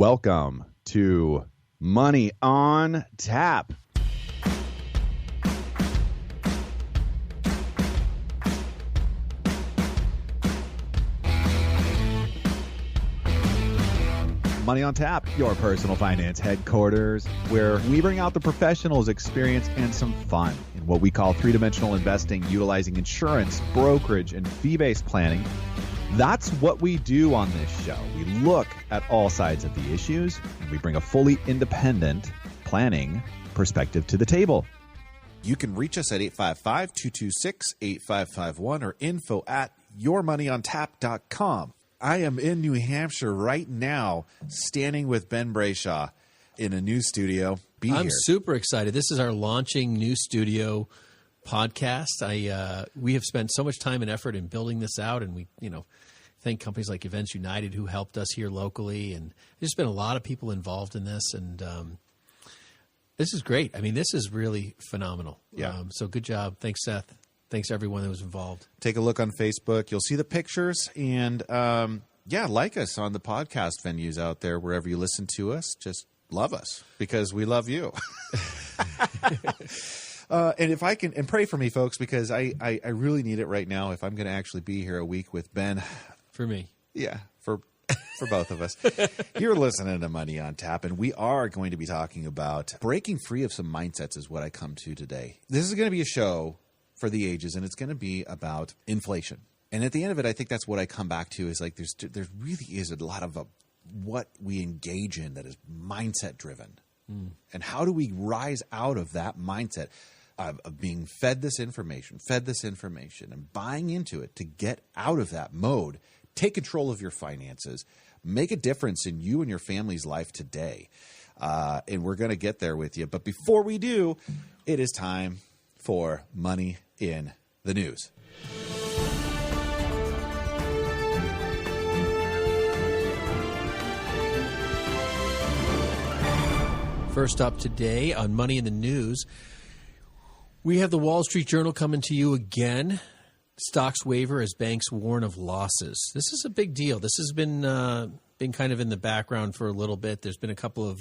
Welcome to Money on Tap. Money on Tap, your personal finance headquarters, where we bring out the professionals' experience and some fun in what we call three-dimensional investing, utilizing insurance, brokerage, and fee-based planning. That's what we do on this show. We look at all sides of the issues, and we bring a fully independent planning perspective to the table. You can reach us at 855-226-8551 or info@yourmoneyontap.com. I am in New Hampshire right now, standing with Ben Brayshaw in a new studio. I'm super excited. This is our launching new studio podcast. We have spent so much time and effort in building this out, and we, thank companies like Events United who helped us here locally, and there's been a lot of people involved in this, and this is great. I mean, this is really phenomenal. Yeah. So good job. Thanks, Seth. Thanks, everyone that was involved. Take a look on Facebook. You'll see the pictures. And, like us on the podcast venues out there, wherever you listen to us. Just love us because we love you. And if I can, and pray for me, folks, because I really need it right now if I'm going to actually be here a week with Ben. For me. Yeah, for both of us. You're listening to Money on Tap, and we are going to be talking about breaking free of some mindsets is what I come to today. This is going to be a show for the ages, and it's going to be about inflation. And at the end of it, I think that's what I come back to is like there really is a lot of what we engage in that is mindset driven. And how do we rise out of that mindset of being fed this information, and buying into it to get out of that mode, take control of your finances, make a difference in you and your family's life today. And we're going to get there with you. But before we do, it is time for Money in the News. First up today on Money in the News, we have the Wall Street Journal coming to you again. Stocks waver as banks warn of losses. This is a big deal. This has been kind of in the background for a little bit. There's been a couple of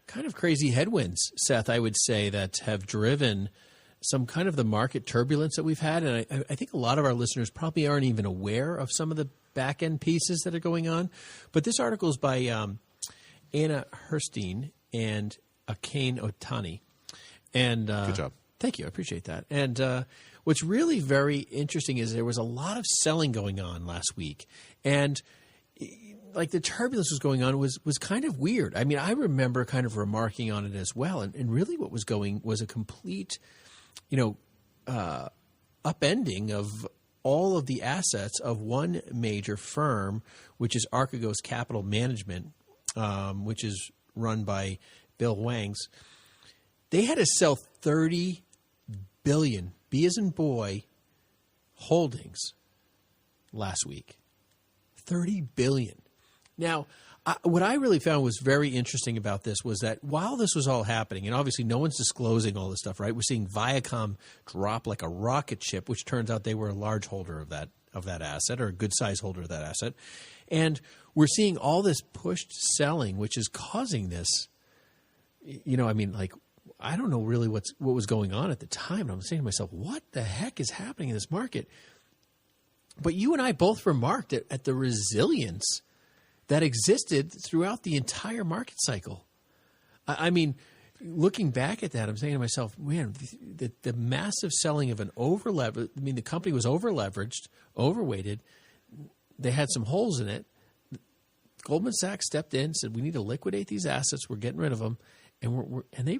kind of crazy headwinds, Seth, I would say, that have driven some kind of the market turbulence that we've had. And I think a lot of our listeners probably aren't even aware of some of the back-end pieces that are going on. But this article is by Anna Herstein and Akane Otani. And good job. Thank you. I appreciate that. And what's really very interesting is there was a lot of selling going on last week. And like the turbulence was going on was kind of weird. I mean, I remember kind of remarking on it as well. And really what was going was a complete upending of all of the assets of one major firm, which is Archegos Capital Management, which is run by Bill Wangs. They had to sell 30 billion, B as in boy, holdings last week. 30 billion. Now, what I really found was very interesting about this was that while this was all happening, and obviously no one's disclosing all this stuff, right? We're seeing Viacom drop like a rocket ship, which turns out they were a large holder of that asset, or a good size holder of that asset. And we're seeing all this pushed selling, which is causing this, I don't know really what was going on at the time. And I'm saying to myself, what the heck is happening in this market? But you and I both remarked at the resilience that existed throughout the entire market cycle. I mean, looking back at that, I'm saying to myself, man, the massive selling of an over-leveraged, I mean, the company was over-leveraged, overweighted. They had some holes in it. Goldman Sachs stepped in, said, we need to liquidate these assets. We're getting rid of them. And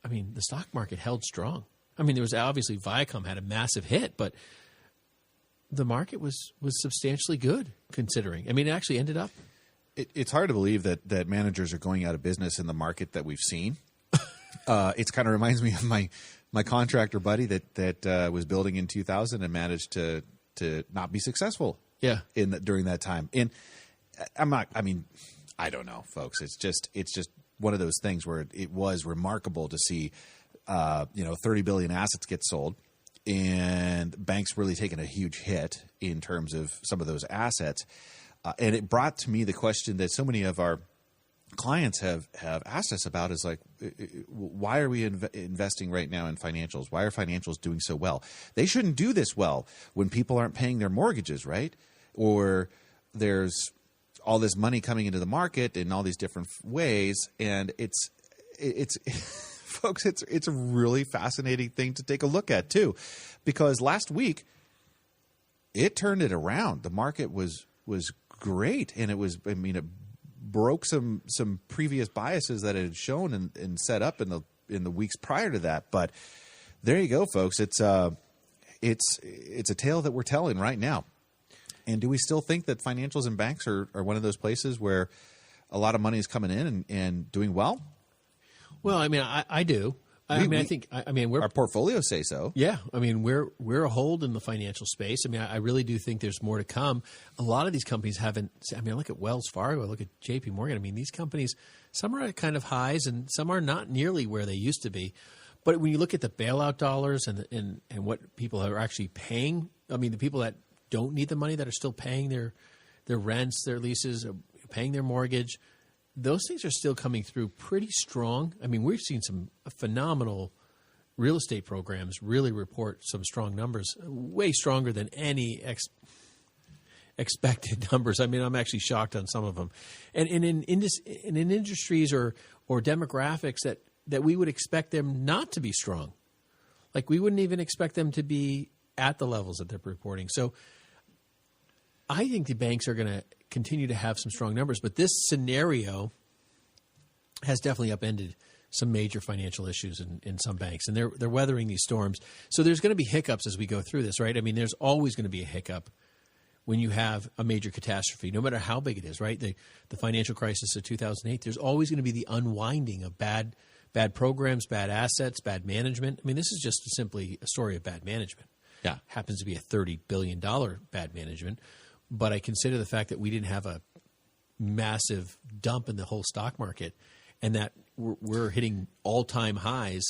the stock market held strong. I mean, there was obviously Viacom had a massive hit, but the market was substantially good considering. I mean, it actually ended up. It's hard to believe that managers are going out of business in the market that we've seen. It kind of reminds me of my contractor buddy that was building in 2000 and managed to not be successful. Yeah. During that time. And I don't know, folks. It's just one of those things where it was remarkable to see, 30 billion assets get sold, and banks really taking a huge hit in terms of some of those assets. And it brought to me the question that so many of our clients have asked us about is like, why are we investing right now in financials? Why are financials doing so well? They shouldn't do this well when people aren't paying their mortgages, right? Or there's all this money coming into the market in all these different ways, and it's folks, it's a really fascinating thing to take a look at too, because last week it turned it around. The market was great, and it broke some previous biases that it had shown and set up in the weeks prior to that. But there you go, folks. It's a tale that we're telling right now. And do we still think that financials and banks are one of those places where a lot of money is coming in and doing well? Well, I mean, I do. I think our portfolios say so. Yeah, I mean, we're a hold in the financial space. I mean, I really do think there's more to come. A lot of these companies haven't. I mean, I look at Wells Fargo, I look at J.P. Morgan. I mean, these companies, some are at kind of highs, and some are not nearly where they used to be. But when you look at the bailout dollars and what people are actually paying, I mean, the people that don't need the money, that are still paying their rents, their leases, paying their mortgage, those things are still coming through pretty strong. I mean, we've seen some phenomenal real estate programs really report some strong numbers, way stronger than any expected numbers. I mean, I'm actually shocked on some of them. And in industries or demographics that we would expect them not to be strong. Like, we wouldn't even expect them to be at the levels that they're reporting. So I think the banks are going to continue to have some strong numbers, but this scenario has definitely upended some major financial issues in some banks, and they're weathering these storms. So there's going to be hiccups as we go through this, right? I mean, there's always going to be a hiccup when you have a major catastrophe, no matter how big it is, right? The financial crisis of 2008, there's always going to be the unwinding of bad programs, bad assets, bad management. I mean, this is just simply a story of bad management. Yeah. Happens to be a $30 billion bad management. But I consider the fact that we didn't have a massive dump in the whole stock market, and that we're hitting all-time highs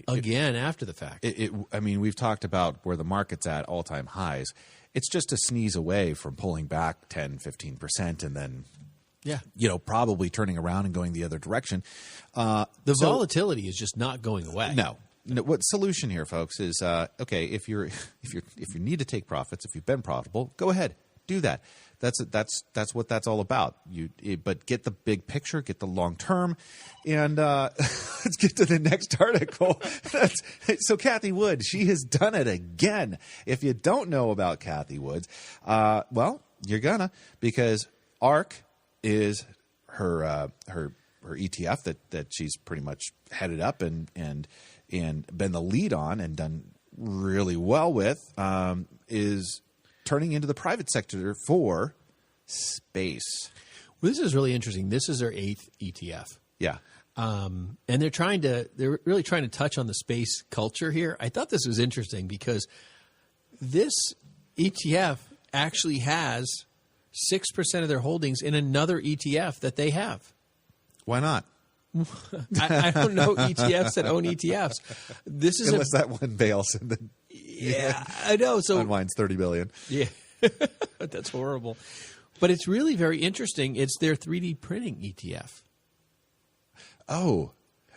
again after the fact. I mean, we've talked about where the market's at all-time highs. It's just a sneeze away from pulling back 10, 15%, and then probably turning around and going the other direction. The volatility is just not going away. No. What solution here, folks, is okay. If you need to take profits, if you've been profitable, go ahead. Do that. That's what that's all about. But get the big picture, get the long term, and let's get to the next article. So Kathy Wood, she has done it again. If you don't know about Kathy Woods, well, you're gonna, because ARK is her ETF that she's pretty much headed up and been the lead on and done really well with, is turning into the private sector for space. Well, this is really interesting. This is their 8th ETF. Yeah. And they're really trying to touch on the space culture here. I thought this was interesting because this ETF actually has 6% of their holdings in another ETF that they have. Why not? I don't know ETFs that own ETFs. This is unless that one bails and then I know. So unwinds $30 billion. Yeah, that's horrible. But it's really very interesting. It's their 3D printing ETF. Oh,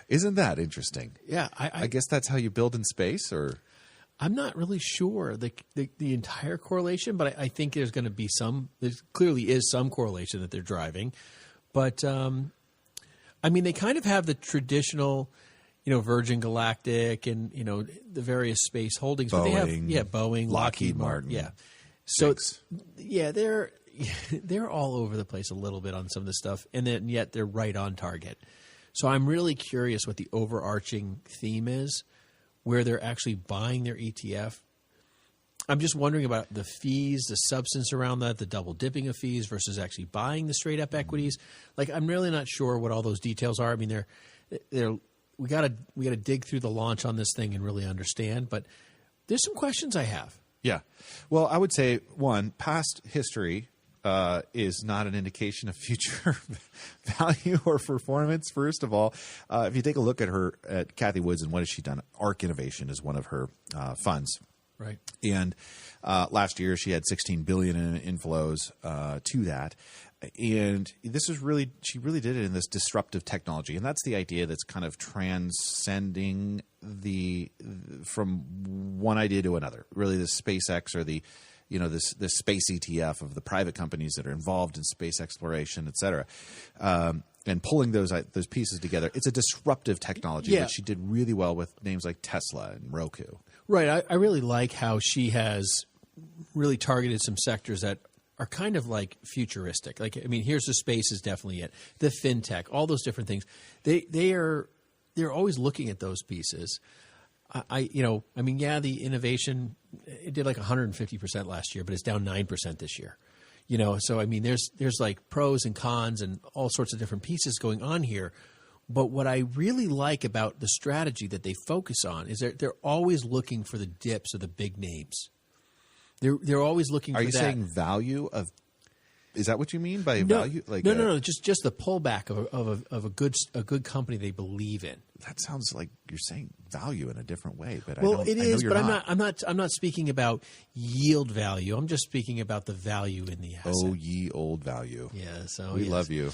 isn't that interesting? Yeah, I guess that's how you build in space, or I'm not really sure the entire correlation, but I think there's going to be some. There clearly is some correlation that they're driving, but I mean, they kind of have the traditional, Virgin Galactic and the various space holdings. Boeing, but they have Boeing, Lockheed Martin. Yeah, so they're all over the place a little bit on some of this stuff, and then yet they're right on target. So I'm really curious what the overarching theme is, where they're actually buying their ETF. I'm just wondering about the fees, the substance around that, the double dipping of fees versus actually buying the straight up equities. Like, I'm really not sure what all those details are. I mean, we gotta dig through the launch on this thing and really understand. But there's some questions I have. Yeah. Well, I would say, one, past history is not an indication of future value or performance. First of all, if you take a look at Kathy Woods and what has she done, ARK Innovation is one of her funds. Right. And last year she had $16 billion in inflows to that. And this is really, she really did it in this disruptive technology. And that's the idea that's kind of transcending from one idea to another. Really, the SpaceX or this space ETF of the private companies that are involved in space exploration, et cetera. And pulling those pieces together. It's a disruptive technology that she did really well with names like Tesla and Roku. Right. I really like how she has really targeted some sectors that are kind of like futuristic. Like, I mean, here's the space is definitely it. The fintech, all those different things. They're always looking at those pieces. The innovation, it did like 150% last year, but it's down 9% this year. So I mean, there's like pros and cons and all sorts of different pieces going on here. But what I really like about the strategy that they focus on is they're always looking for the dips of the big names. They're always looking for that. Are you saying value of? Is that what you mean by value? Like no. Just the pullback of a good company they believe in. That sounds like you're saying value in a different way, but it is. But I'm not speaking about yield value. I'm just speaking about the value in the asset. Oh, ye old value. Yes. We love you.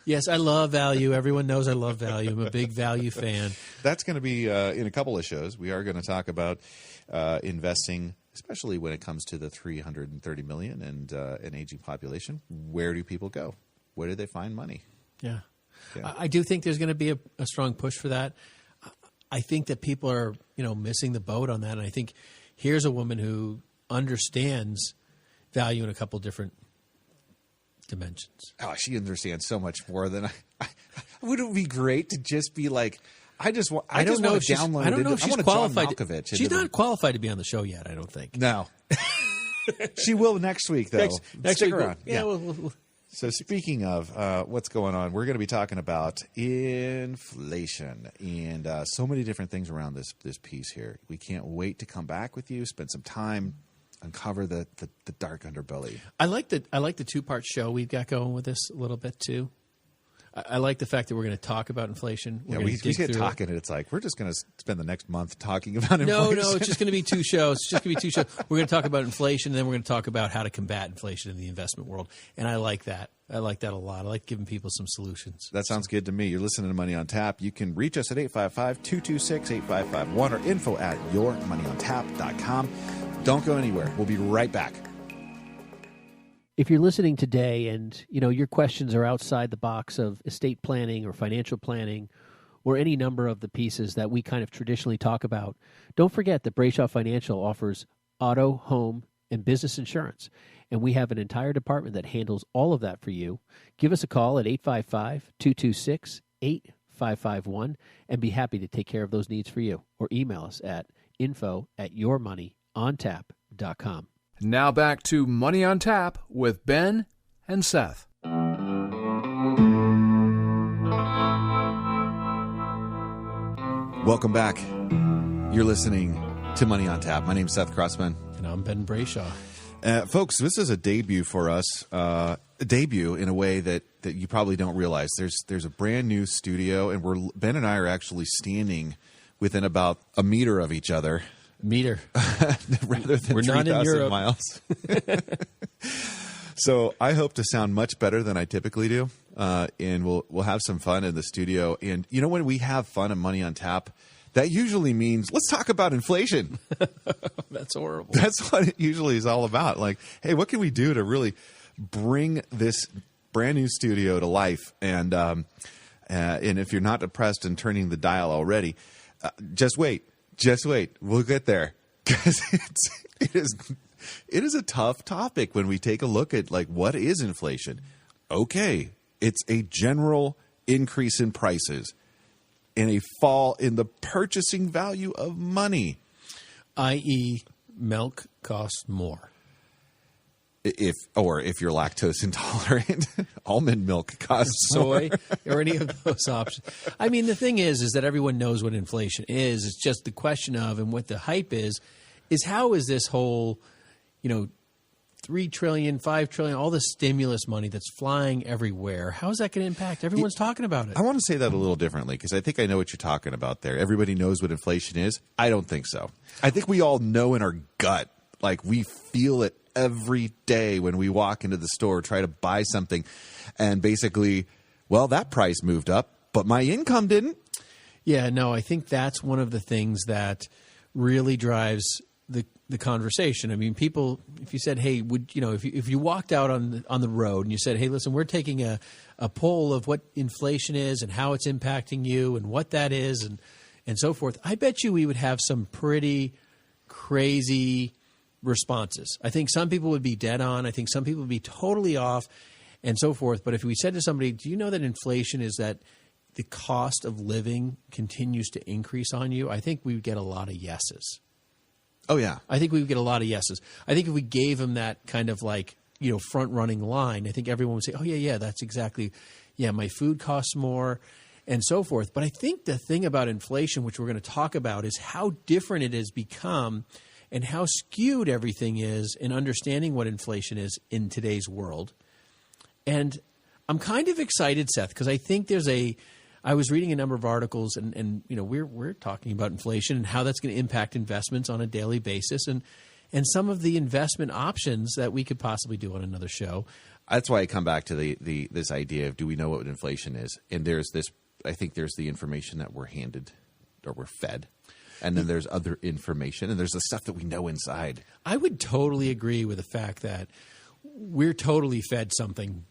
Yes, I love value. Everyone knows I love value. I'm a big value fan. That's going to be in a couple of shows. We are going to talk about investing, especially when it comes to the 330 million and an aging population. Where do people go? Where do they find money? Yeah. I do think there's going to be a strong push for that. I think that people are, missing the boat on that. And I think here's a woman who understands value in a couple different dimensions. Oh, she understands so much more than I. Wouldn't it be great to just be like, I don't know if she's qualified. She's not qualified to be on the show yet, I don't think. No. She will next week, though. Next Stick week, around. Yeah. We'll. So speaking of what's going on, we're going to be talking about inflation and so many different things around this piece here. We can't wait to come back with you, spend some time, uncover the dark underbelly. I like the 2-part show we've got going with this a little bit too. I like the fact that we're going to talk about inflation. We get talking, and it's like we're just going to spend the next month talking about inflation. No, it's just going to be 2 shows. It's just going to be 2 shows. We're going to talk about inflation, and then we're going to talk about how to combat inflation in the investment world. And I like that. I like that a lot. I like giving people some solutions. That sounds good to me. You're listening to Money on Tap. You can reach us at 855-226-8551 or info@yourmoneyontap.com. Don't go anywhere. We'll be right back. If you're listening today and, your questions are outside the box of estate planning or financial planning or any number of the pieces that we kind of traditionally talk about, don't forget that Brayshaw Financial offers auto, home, and business insurance. And we have an entire department that handles all of that for you. Give us a call at 855-226-8551 and be happy to take care of those needs for you. Or email us at info@yourmoneyontap.com. Now back to Money on Tap with Ben and Seth. Welcome back. You're listening to Money on Tap. My name's Seth Krussman. And I'm Ben Brayshaw. Folks, this is a debut for us. A debut in a way that you probably don't realize. There's a brand new studio, and Ben and I are actually standing within about a meter of each other. Meter. Rather than We're not in 3,000 Europe. miles. So I hope to sound much better than I typically do, and we'll have some fun in the studio. And when we have fun and Money on Tap, that usually means let's talk about inflation. That's horrible. That's what it usually is all about. Like, hey, what can we do to really bring this brand new studio to life? And if you're not depressed and turning the dial already, just wait. Just wait. We'll get there, because it is a tough topic when we take a look at what is inflation. Okay, it's a general increase in prices and a fall in the purchasing value of money, i.e., milk costs more. If you're lactose intolerant, almond milk costs soy more. or any of those options. I mean, the thing is that everyone knows what inflation is. It's just the question of, and what the hype is how is this whole, $3 trillion, $5 trillion, all the stimulus money that's flying everywhere, how is that going to impact? Everyone's talking about it. I want to say that a little differently, because I think I know what you're talking about there. Everybody knows what inflation is. I don't think so. I think we all know in our gut, Like we feel it every day when we walk into the store, try to buy something, and basically, well, that price moved up, but my income didn't. Yeah, no, I think that's one of the things that really drives the conversation. I mean, people, if you said, hey, if you walked out on the road and you said, hey, listen, we're taking a poll of what inflation is and how it's impacting you and what that is and so forth, I bet you we would have some pretty crazy responses. I think some people would be dead on. I think some people would be totally off and so forth. But if we said to somebody, do you know that inflation is that the cost of living continues to increase on you? I think we would get a lot of yeses. Oh, yeah. I think we would get a lot of yeses. I think if we gave them that kind of like, front-running line, I think everyone would say, oh, yeah, that's exactly, my food costs more and so forth. But I think the thing about inflation, which we're going to talk about, is how different it has become and how skewed everything is in understanding what inflation is in today's world. And I'm kind of excited, Seth, because I think I was reading a number of articles, and we're talking about inflation and how that's going to impact investments on a daily basis, and some of the investment options that we could possibly do on another show. That's why I come back to this idea of, do we know what inflation is? And I think there's the information that we're handed or we're fed, and then there's other information, and there's the stuff that we know inside. I would totally agree with the fact that we're totally fed something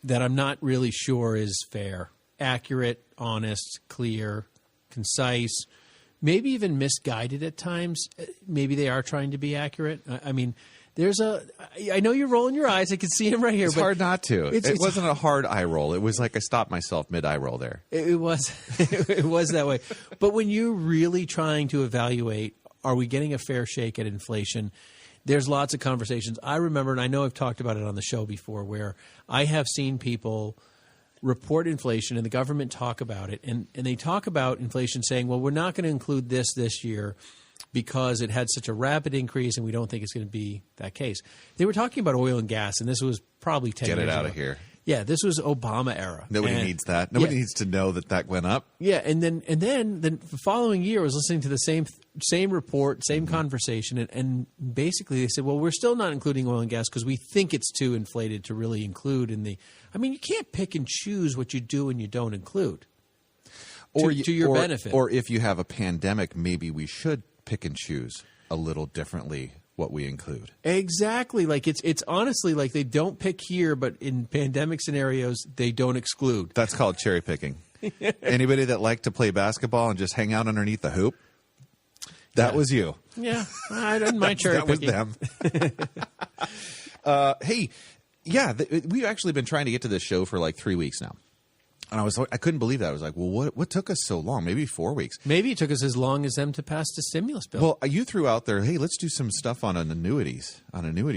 that I'm not really sure is fair. Accurate, honest, clear, concise, maybe even misguided at times. Maybe they are trying to be accurate. I mean, I know you're rolling your eyes. I can see him right here. It's hard not to. It wasn't a hard eye roll. It was like I stopped myself mid-eye roll there. It was. It was that way. But when you're really trying to evaluate, are we getting a fair shake at inflation, there's lots of conversations. I remember, and I know I've talked about it on the show before, where I have seen people report inflation and the government talk about it. And they talk about inflation saying, well, we're not going to include this year because it had such a rapid increase and we don't think it's going to be that case. They were talking about oil and gas, and this was probably 10 years ago. Get it out of here. Yeah, this was Obama era. Nobody needs that. Nobody needs to know that went up. Yeah, and then the following year I was listening to the same report, same conversation, and basically they said, well, we're still not including oil and gas because we think it's too inflated to really include in the. I mean, you can't pick and choose what you do and you don't include. To your benefit. Or if you have a pandemic, maybe we should pick and choose a little differently what we include. Exactly. Like it's honestly like they don't pick here, but in pandemic scenarios, they don't exclude. That's called cherry picking. Anybody that liked to play basketball and just hang out underneath the hoop? That was you. Yeah. I didn't mind cherry picking. That was them. Hey, yeah, we've actually been trying to get to this show for like 3 weeks now. And I couldn't believe that. I was like, well, what took us so long? Maybe 4 weeks. Maybe it took us as long as them to pass the stimulus bill. Well, you threw out there, hey, let's do some stuff on annuity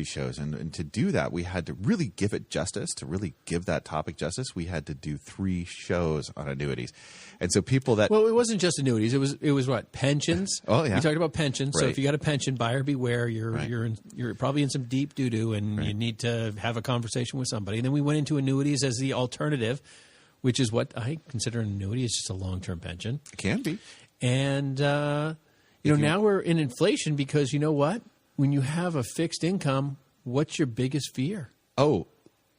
shows. And to do that, we had to really give it justice. To really give that topic justice, we had to do 3 shows on annuities. And so people that... Well, it wasn't just annuities. It was what? Pensions. Oh, yeah. We talked about pensions. Right. So if you got a pension, buyer beware. You're probably in some deep doo-doo, and you need to have a conversation with somebody. And then we went into annuities as the alternative, which is what I consider an annuity. Is just a long-term pension. It can be. And, now we're in inflation because you know what? When you have a fixed income, what's your biggest fear? Oh,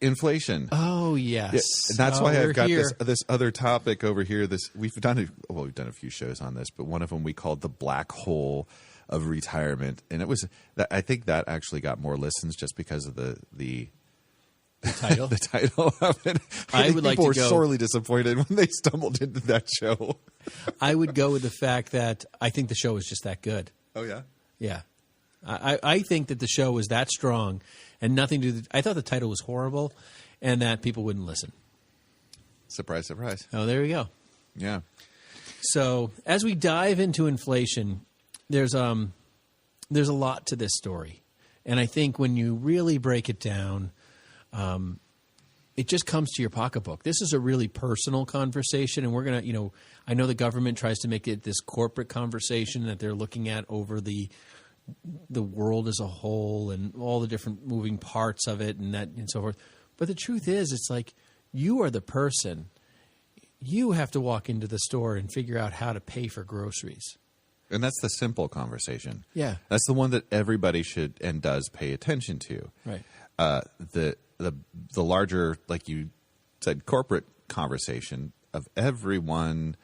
inflation. Oh, yes. Yeah, and that's why I've got here. this other topic over here. We've done a few shows on this, but one of them we called the black hole of retirement. And I think that actually got more listens just because of the title? The title of it. I would like to go. People were go sorely disappointed when they stumbled into that show. I would go with the fact that I think the show is just that good. Oh, yeah? Yeah. I think that the show was that strong and nothing to do. I thought the title was horrible and that people wouldn't listen. Surprise, surprise. Oh, there we go. Yeah. So as we dive into inflation, there's a lot to this story. And I think when you really break it down, it just comes to your pocketbook. This is a really personal conversation, and we're going to, I know the government tries to make it this corporate conversation that they're looking at over the world as a whole and all the different moving parts of it and so forth. But the truth is, it's like you are the person. You have to walk into the store and figure out how to pay for groceries. And that's the simple conversation. Yeah. That's the one that everybody should and does pay attention to. Right. The larger, like you said, corporate conversation of everyone.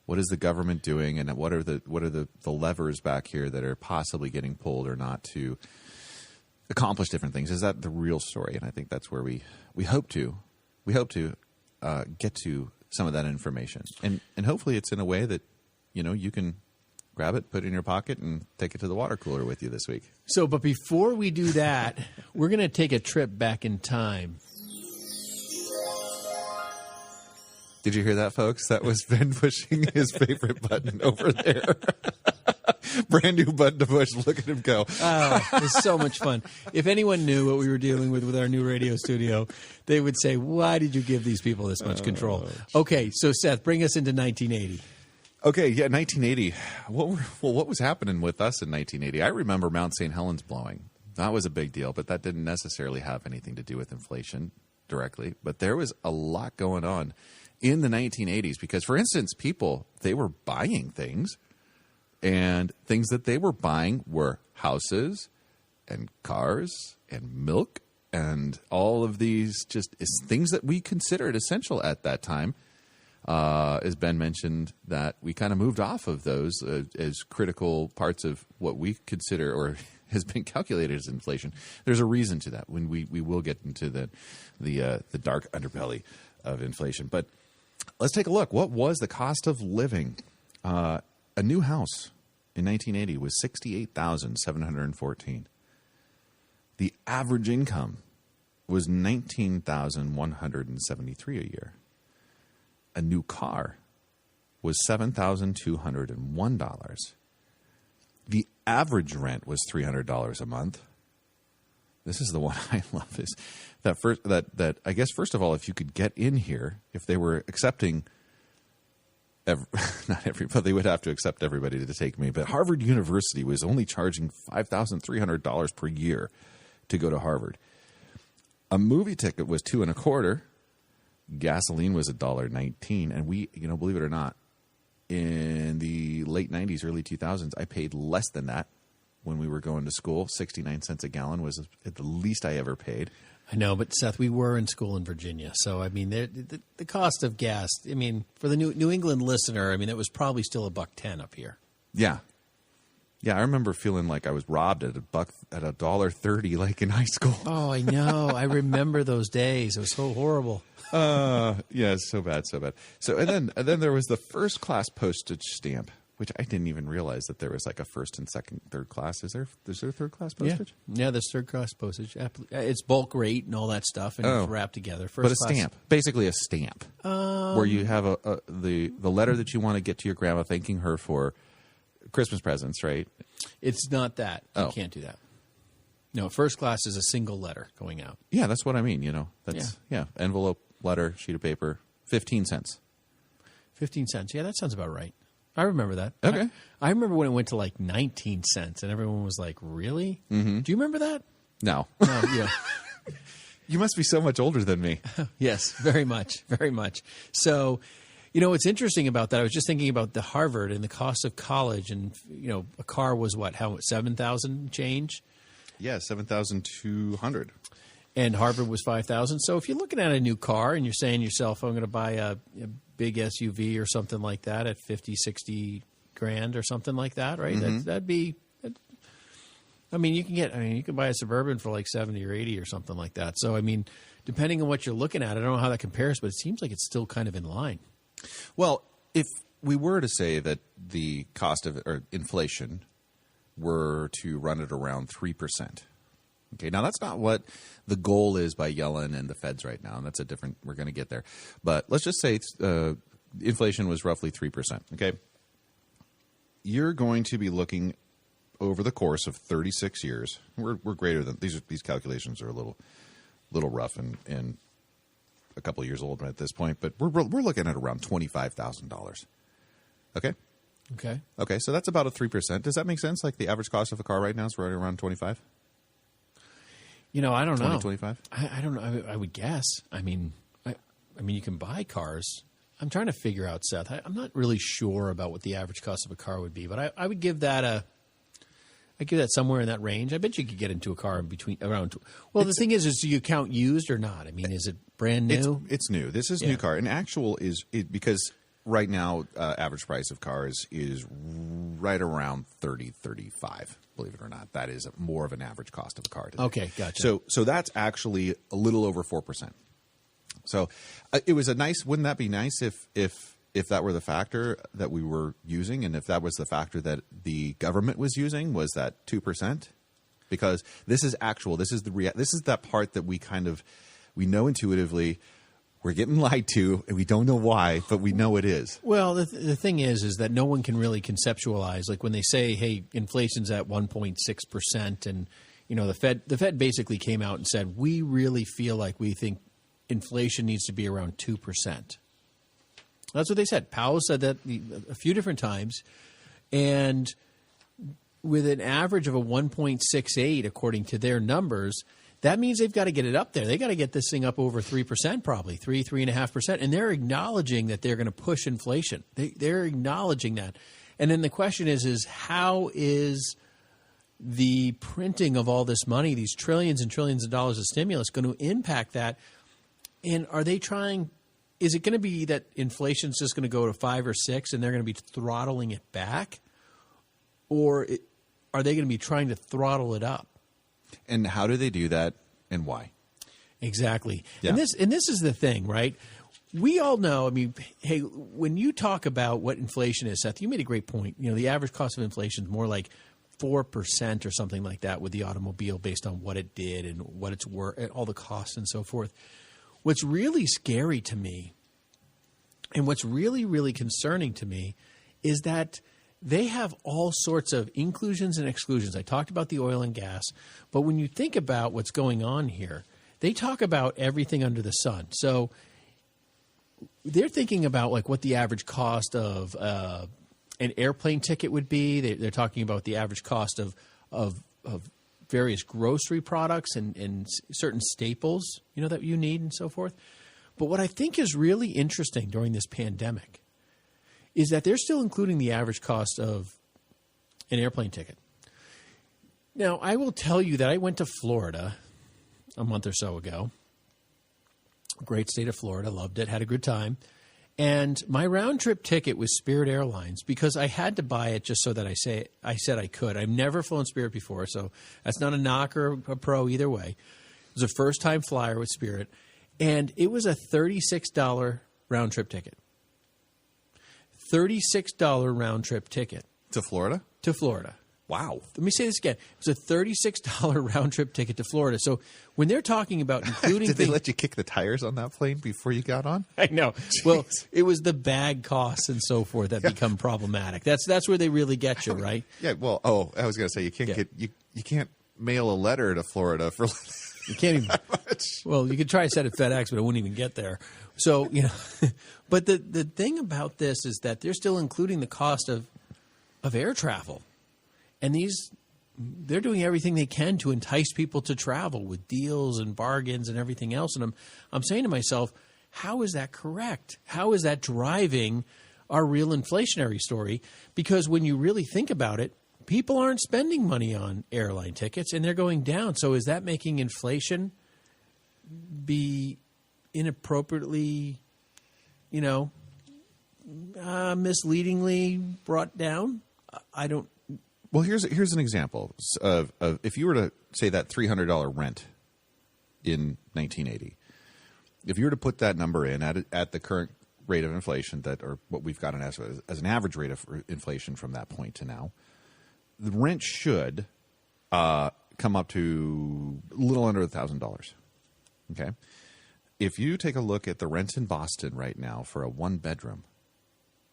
What is the government doing, and what are the levers back here that are possibly getting pulled or not to accomplish different things? Is that the real story? And I think that's where we hope to get to some of that information, and hopefully it's in a way that you can grab it, put it in your pocket, and take it to the water cooler with you this week. So, but before we do that, we're going to take a trip back in time. Did you hear that, folks? That was Ben pushing his favorite button over there. Brand new button to push. Look at him go. Oh, it's so much fun. If anyone knew what we were dealing with our new radio studio, they would say, why did you give these people this much control? Okay, so Seth, bring us into 1980. Okay, yeah, 1980. What was happening with us in 1980? I remember Mount St. Helens blowing. That was a big deal, but that didn't necessarily have anything to do with inflation directly. But there was a lot going on in the 1980s because, for instance, they were buying things, and things that they were buying were houses and cars and milk and all of these just things that we considered essential at that time. As Ben mentioned, that we kind of moved off of those as critical parts of what we consider or has been calculated as inflation. There's a reason to that when we will get into the dark underbelly of inflation. But let's take a look. What was the cost of living? A new house in 1980 was $68,714. The average income was $19,173 a year. A new car was $7,201. The average rent was $300 a month. This is the one I love. Is that I guess first of all, if you could get in here, if they were accepting, not everybody, they would have to accept everybody to take me. But Harvard University was only charging $5,300 per year to go to Harvard. A movie ticket was $2.25. Gasoline was $1.19, and we, believe it or not, in the late 90s, early 2000s, I paid less than that when we were going to school. 69 cents a gallon was at the least I ever paid. I know, but Seth, we were in school in Virginia, so I mean, the cost of gas. I mean, for the New England listener, I mean, it was probably still $1.10 up here. Yeah. I remember feeling like I was robbed at $1.30, like in high school. Oh, I know. I remember those days. It was so horrible. Yeah, it's so bad. So, and then there was the first class postage stamp, which I didn't even realize that there was like a first and second, third class. Is there third class postage? Yeah, there's third class postage. It's bulk rate and all that stuff, and it's wrapped together. But a stamp, basically a stamp, where you have the letter that you want to get to your grandma, thanking her for Christmas presents, right? It's not that. You can't do that. No, first class is a single letter going out. Yeah, that's what I mean. That's envelope, letter, sheet of paper, 15 cents. 15 cents. Yeah, that sounds about right. I remember that. Okay. I remember when it went to like 19 cents, and everyone was like, really? Mm-hmm. Do you remember that? No. No, yeah. You must be so much older than me. Yes, very much, very much. So, what's interesting about that, I was just thinking about the Harvard and the cost of college, and, a car was what, $7,000 change? Yeah, $7,200. And Harvard was $5,000. So if you're looking at a new car and you're saying to yourself, I'm going to buy a big SUV or something like that at 50, 60 grand or something like that, right? Mm-hmm. That'd be, you can buy a Suburban for like 70 or 80 or something like that. So, depending on what you're looking at, I don't know how that compares, but it seems like it's still kind of in line. Well, if we were to say that the cost of or inflation were to run at around 3%. Okay, now that's not what the goal is by Yellen and the Feds right now, and that's we're going to get there. But let's just say inflation was roughly 3%, okay? You're going to be looking over the course of 36 years. We're greater than, these calculations are a little rough and a couple of years old at this point, but we're looking at around $25,000, okay? Okay, so that's about a 3%. Does that make sense? Like the average cost of a car right now is right around 25? I don't 20, know. 25? I don't know. I would guess. You can buy cars I'm trying to figure out, Seth. I'm not really sure about what the average cost of a car would be, but I would give that I'd give that somewhere in that range. I bet you could get into a car in between around. Well, the thing is do you count used or not? I mean, is it brand new? It's new. This is new car. And actual because right now average price of cars is right around 30, 35. Believe it or not, that is more of an average cost of a car today. Okay, gotcha. So that's actually a little over 4%. So it was a nice. Wouldn't that be nice if that were the factor that we were using, and if that was the factor that the government was using, was that 2%? Because this is actual. This is this is that part that we know intuitively we're getting lied to, and we don't know why, but we know it is. Well, the thing is that no one can really conceptualize. Like when they say, "Hey, inflation's at 1.6%," and the Fed basically came out and said, "We really feel like we think inflation needs to be around 2%." That's what they said. Powell said that a few different times, and with an average of a 1.68 according to their numbers, that means they've got to get it up there. They got to get this thing up over 3%, probably 3.5%, and they're acknowledging that they're going to push inflation. They're acknowledging that, and then the question is how is the printing of all this money, these trillions and trillions of dollars of stimulus, going to impact that? And are they trying? Is it going to be that inflation's just going to go to 5 or 6 and they're going to be throttling it back? Or are they going to be trying to throttle it up? And how do they do that and why? Exactly. Yeah. And this is the thing, right? We all know, I mean, hey, when you talk about what inflation is, Seth, you made a great point. The average cost of inflation is more like 4% or something like that with the automobile based on what it did and what it's worth, all the costs and so forth. What's really scary to me and what's really, really concerning to me is that they have all sorts of inclusions and exclusions. I talked about the oil and gas, but when you think about what's going on here, they talk about everything under the sun. So they're thinking about like what the average cost of an airplane ticket would be. They're talking about the average cost of various grocery products and certain staples, that you need and so forth. But what I think is really interesting during this pandemic is that they're still including the average cost of an airplane ticket. Now, I will tell you that I went to Florida a month or so ago. Great state of Florida, loved it, had a good time. And my round-trip ticket was Spirit Airlines because I had to buy it just so that I said I could. I've never flown Spirit before, so that's not a knock or a pro either way. It was a first-time flyer with Spirit, and it was a $36 round-trip ticket. $36 round-trip ticket. To Florida? To Florida. Wow. Let me say this again. It was a $36 round-trip ticket to Florida. So when they're talking about including Did they let you kick the tires on that plane before you got on? I know. Well, it was the bag costs and so forth that become problematic. That's where they really get you, right? Yeah. Well, I was going to say you can't mail a letter to Florida for you can't even. Well, you could try to set it FedEx, but it wouldn't even get there. So but the thing about this is that they're still including the cost of air travel. And they're doing everything they can to entice people to travel with deals and bargains and everything else. And I'm saying to myself, how is that correct? How is that driving our real inflationary story? Because when you really think about it, people aren't spending money on airline tickets and they're going down. So is that making inflation be inappropriately, misleadingly brought down? I don't. Well, here's an example of if you were to say that $300 rent in 1980, if you were to put that number in at the current rate of inflation or what we've got as an average rate of inflation from that point to now, the rent should come up to a little under $1,000. Okay, if you take a look at the rents in Boston right now for a 1-bedroom,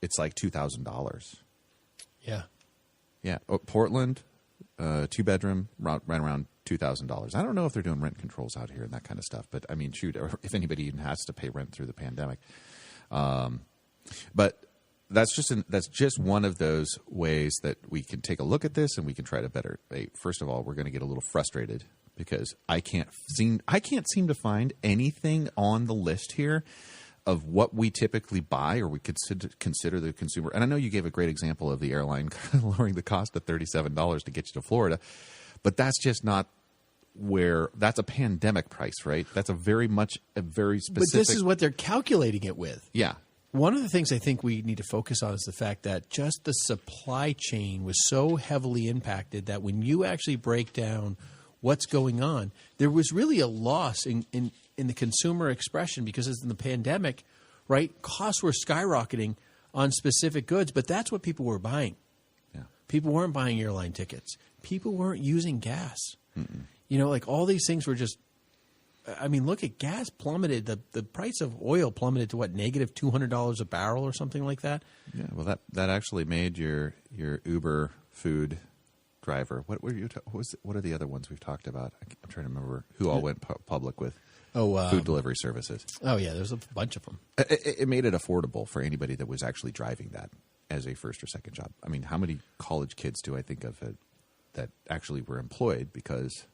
it's like $2,000. Yeah. Yeah, Portland, 2-bedroom, right around $2,000. I don't know if they're doing rent controls out here and that kind of stuff, but I mean, shoot, or if anybody even has to pay rent through the pandemic. But that's just one of those ways that we can take a look at this and we can try to better. First of all, we're going to get a little frustrated because I can't seem to find anything on the list here of what we typically buy or we consider the consumer. And I know you gave a great example of the airline lowering the cost to $37 to get you to Florida, but that's just not where that's a pandemic price, right? That's a very specific. But this is what they're calculating it with. Yeah. One of the things I think we need to focus on is the fact that just the supply chain was so heavily impacted that when you actually break down what's going on, there was really a loss in the consumer expression because in the pandemic, right, costs were skyrocketing on specific goods, but that's what people were buying. Yeah. People weren't buying airline tickets. People weren't using gas. Mm-mm. You know, like all these things were just, I mean, look at gas plummeted. The price of oil plummeted to what, negative $200 a barrel or something like that? Yeah, well, that actually made your Uber food driver. What are the other ones we've talked about? I'm trying to remember who all went public with food delivery services. Oh, yeah, there's a bunch of them. It made it affordable for anybody that was actually driving that as a first or second job. I mean, how many college kids do I think of that actually were employed because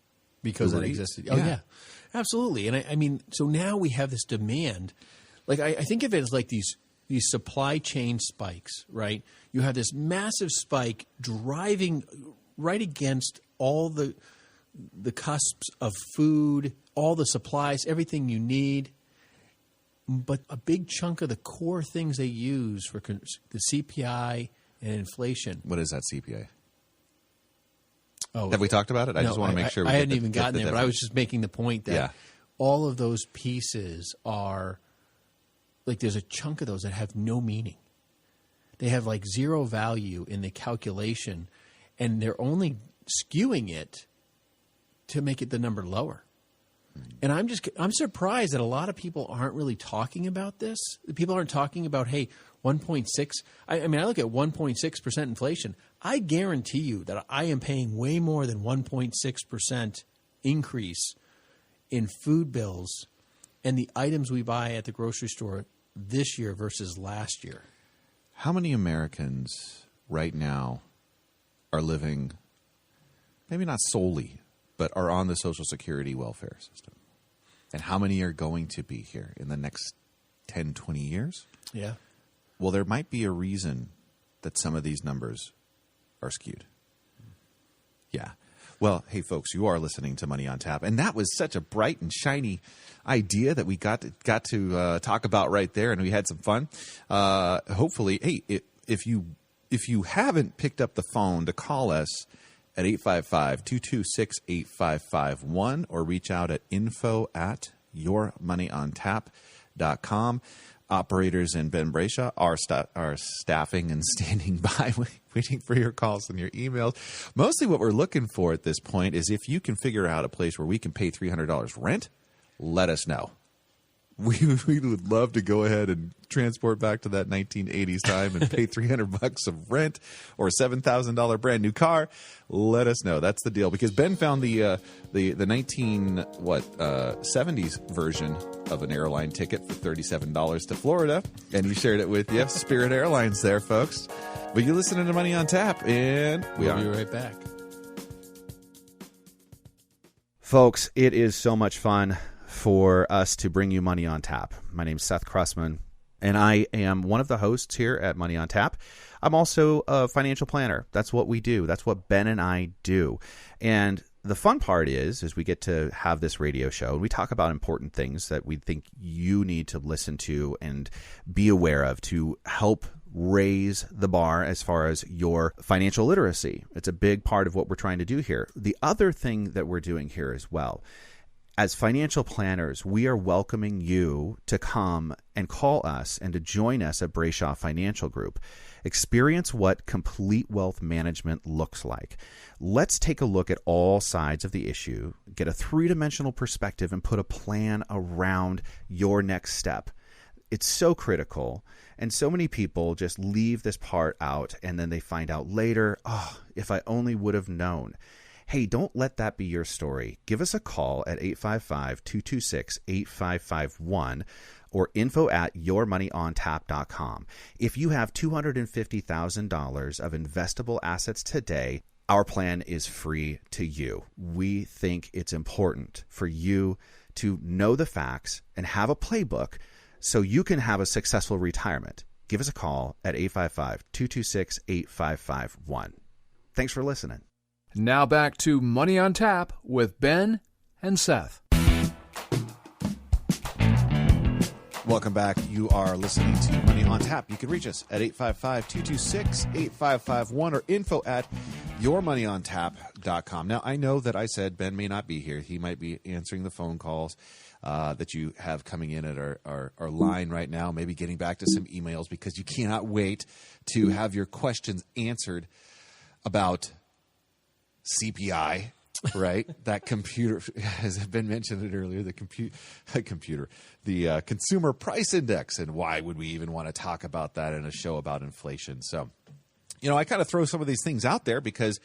that existed? Oh, yeah, absolutely. And I mean, so now we have this demand. Like I think of it as like these supply chain spikes, right? You have this massive spike driving right against all the cusps of food, all the supplies, everything you need. But a big chunk of the core things they use for the CPI and inflation. What is that CPI? Oh, have we talked about it? I just want to make sure. I hadn't even gotten there, but I was just making the point that all of those pieces are like there's a chunk of those that have no meaning. They have like zero value in the calculation, and they're only skewing it to make it the number lower. And I'm surprised that a lot of people aren't really talking about this. People aren't talking about, hey, 1.6. I mean, I look at 1.6% inflation. I guarantee you that I am paying way more than 1.6% increase in food bills and the items we buy at the grocery store this year versus last year. How many Americans right now are living, maybe not solely, but are on the Social Security welfare system? And how many are going to be here in the next 10, 20 years? Yeah. Well, there might be a reason that some of these numbers are skewed. Yeah. Well, hey, folks, you are listening to Money on Tap. And that was such a bright and shiny idea that we got to talk about right there. And we had some fun. Hopefully, hey, if you haven't picked up the phone to call us at 855-226-8551 or reach out at info@yourmoneyontap.com. Operators and Ben Brayshaw are staffing and standing by waiting for your calls and your emails. Mostly what we're looking for at this point is if you can figure out a place where we can pay $300 rent, let us know. We would love to go ahead and transport back to that 1980s time and pay $300 of rent or a $7,000 brand new car. Let us know. That's the deal. Because Ben found the 70s version of an airline ticket for $37 to Florida, and he shared it with you. Spirit Airlines there, folks. But you're listening to Money on Tap, and we'll be right back. Folks, it is so much fun for us to bring you Money on Tap. My name's Seth Krussman, and I am one of the hosts here at Money on Tap. I'm also a financial planner. That's what we do. That's what Ben and I do. And the fun part is we get to have this radio show, and we talk about important things that we think you need to listen to and be aware of to help raise the bar as far as your financial literacy. It's a big part of what we're trying to do here. The other thing that we're doing here as well, as financial planners, we are welcoming you to come and call us and to join us at Brayshaw Financial Group. Experience what complete wealth management looks like. Let's take a look at all sides of the issue, get a three-dimensional perspective, and put a plan around your next step. It's so critical, and so many people just leave this part out, and then they find out later, oh, if I only would have known. Hey, don't let that be your story. Give us a call at 855-226-8551 or info@yourmoneyontap.com. If you have $250,000 of investable assets today, our plan is free to you. We think it's important for you to know the facts and have a playbook so you can have a successful retirement. Give us a call at 855-226-8551. Thanks for listening. Now back to Money on Tap with Ben and Seth. Welcome back. You are listening to Money on Tap. You can reach us at 855-226-8551 or info@yourmoneyontap.com. Now, I know that I said Ben may not be here. He might be answering the phone calls that you have coming in at our line right now, maybe getting back to some emails because you cannot wait to have your questions answered about CPI. Right, that computer, as Ben mentioned it earlier, the Consumer Price Index, and why would we even want to talk about that in a show about inflation? So, I kind of throw some of these things out there because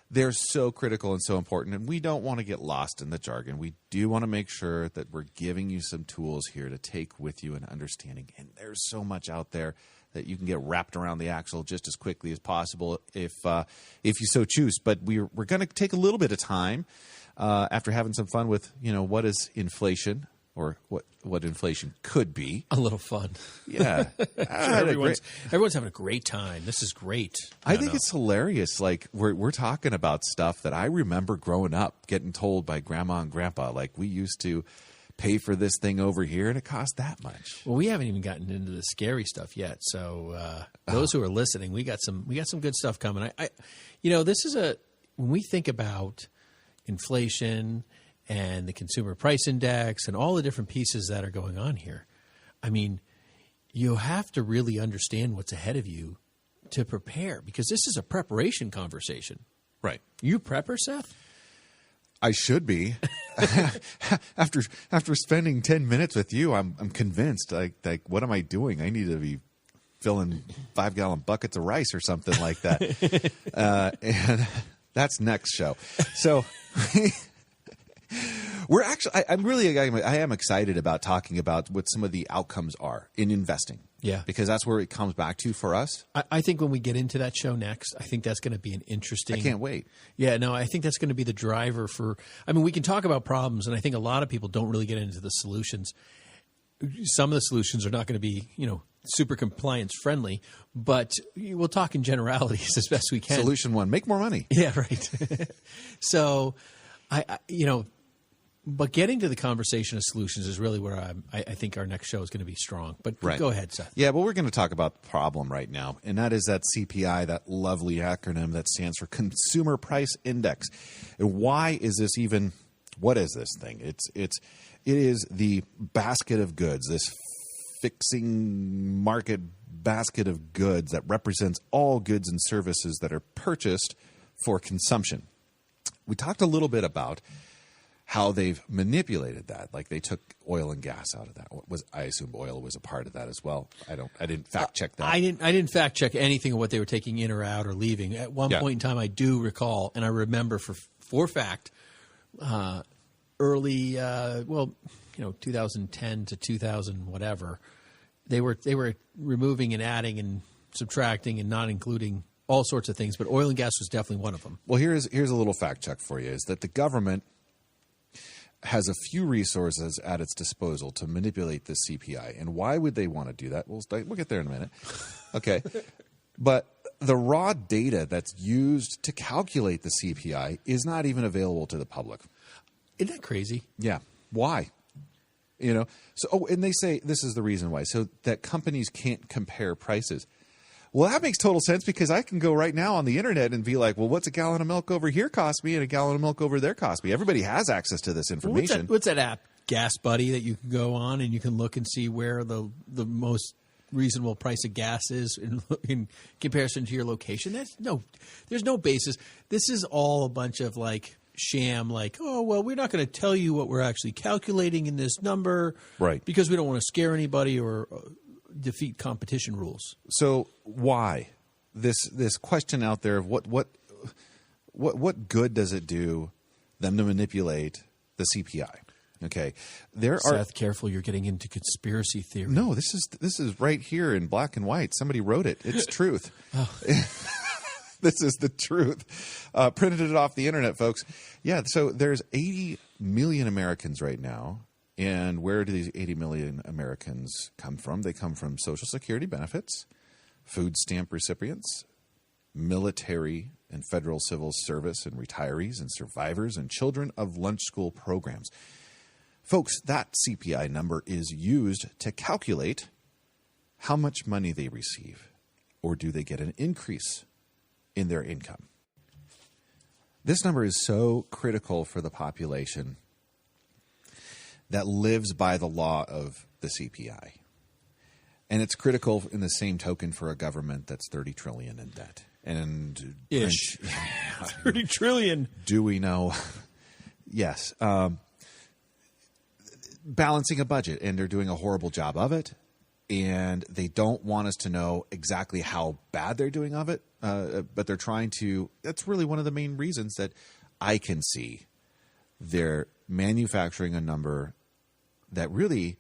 they're so critical and so important, and we don't want to get lost in the jargon. We do want to make sure that we're giving you some tools here to take with you in understanding. And there's so much out there that you can get wrapped around the axle just as quickly as possible if you so choose. But we're going to take a little bit of time after having some fun with, what is inflation or what inflation could be. A little fun. Yeah. Everyone's having a great time. This is great. I think it's hilarious. Like we're talking about stuff that I remember growing up, getting told by grandma and grandpa, like we used to pay for this thing over here and it cost that much. Well, we haven't even gotten into the scary stuff yet. So those who are listening, we got some good stuff coming. This is when we think about inflation and the Consumer Price Index and all the different pieces that are going on here. I mean, you have to really understand what's ahead of you to prepare, because this is a preparation conversation. Right. You prepper, Seth? I should be. After spending 10 minutes with you, I'm convinced. Like, what am I doing? I need to be filling 5-gallon buckets of rice or something like that. And that's next show. So we're actually. I am excited about talking about what some of the outcomes are in investing. Yeah. Because that's where it comes back to for us. I think when we get into that show next, I think that's going to be an interesting. I can't wait. Yeah, no, I think that's going to be the driver for. I mean, we can talk about problems, and I think a lot of people don't really get into the solutions. Some of the solutions are not going to be, super compliance friendly, but we'll talk in generalities as best we can. Solution 1: make more money. Yeah, right. So, but getting to the conversation of solutions is really where I think our next show is going to be strong. But right. Go ahead, Seth. Yeah, well, we're going to talk about the problem right now, and that is that CPI, that lovely acronym that stands for Consumer Price Index. And why is this even? What is this thing? It is the basket of goods, this fixing market basket of goods that represents all goods and services that are purchased for consumption. We talked a little bit about how they've manipulated that, like they took oil and gas out of that. I assume oil was a part of that as well. I didn't fact check that. I didn't fact check anything of what they were taking in or out or leaving. At one point in time, I do recall, and I remember for fact, early 2010 to 2000 whatever, they were removing and adding and subtracting and not including all sorts of things, but oil and gas was definitely one of them. Well, here's a little fact check for you: is that the government has a few resources at its disposal to manipulate the CPI. And why would they want to do that? We'll get there in a minute. Okay. But the raw data that's used to calculate the CPI is not even available to the public. Isn't that crazy? Yeah. Why? And they say this is the reason why, so that companies can't compare prices. Well, that makes total sense, because I can go right now on the internet and be like, well, what's a gallon of milk over here cost me and a gallon of milk over there cost me? Everybody has access to this information. What's that app, Gas Buddy, that you can go on and you can look and see where the most reasonable price of gas is in comparison to your location? There's no basis. This is all a bunch of sham, we're not going to tell you what we're actually calculating in this number, right? Because we don't want to scare anybody or defeat competition rules. So why this question out there of what good does it do them to manipulate the CPI? Okay, Seth, careful, you're getting into conspiracy theory. No, this is right here in black and white. Somebody wrote it. It's truth. Oh. This is the truth. Printed it off the internet, folks. Yeah, so there's 80 million Americans right now And where do these 80 million Americans come from? They come from Social Security benefits, food stamp recipients, military and federal civil service and retirees and survivors and children of lunch school programs. Folks, that CPI number is used to calculate how much money they receive, or do they get an increase in their income. This number is so critical for the population that lives by the law of the CPI. And it's critical in the same token for a government that's $30 trillion in debt. And Ish. 30 trillion. Do we know? Yes. Balancing a budget, and they're doing a horrible job of it. And they don't want us to know exactly how bad they're doing of it, but they're trying to. That's really one of the main reasons that I can see they're manufacturing a number that really,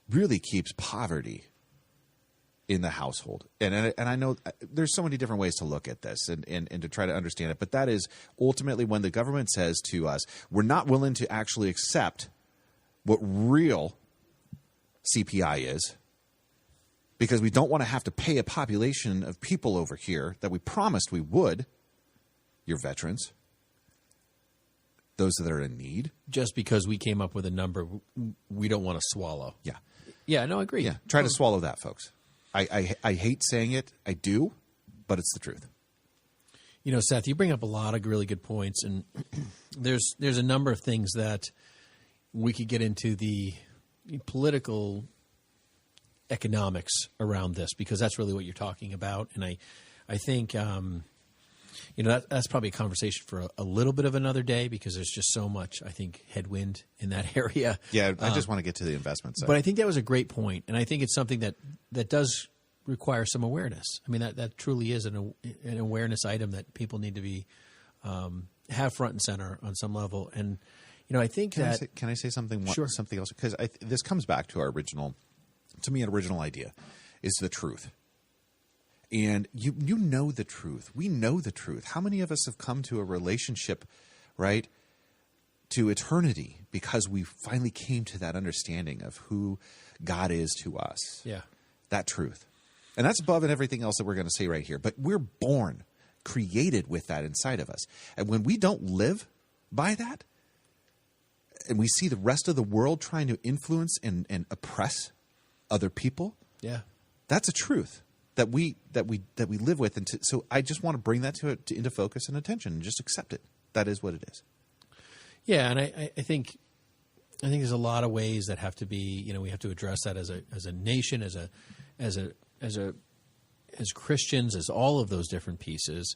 really keeps poverty in the household. And I know there's so many different ways to look at this and to try to understand it, but that is ultimately when the government says to us, we're not willing to actually accept what real CPI is, because we don't want to have to pay a population of people over here that we promised we would, your veterans, those that are in need. Just because we came up with a number we don't want to swallow. Yeah. Yeah, no, I agree. Yeah, try to swallow that, folks. I hate saying it. I do, but it's the truth. You know, Seth, you bring up a lot of really good points, and there's a number of things that we could get into the political economics around this, because that's really what you're talking about. And I think, that's probably a conversation for a little bit of another day, because there's just so much, I think, headwind in that area. Yeah, I just want to get to the investment side. But I think that was a great point, and I think it's something that does require some awareness. I mean, that truly is an awareness item that people need to be have front and center on some level. And I think can I say something? Sure. Something else, because this comes back to our original idea, is the truth. And you know the truth. We know the truth. How many of us have come to a relationship, right, to eternity, because we finally came to that understanding of who God is to us? Yeah. That truth. And that's above and everything else that we're going to say right here. But we're born, created with that inside of us. And when we don't live by that, and we see the rest of the world trying to influence and oppress other people, yeah, that's a truth that we live with. And so I just want to bring that into focus and attention, and just accept it. That is what it is. Yeah, and I think there's a lot of ways that have to be. We have to address that as a nation, as Christians, as all of those different pieces.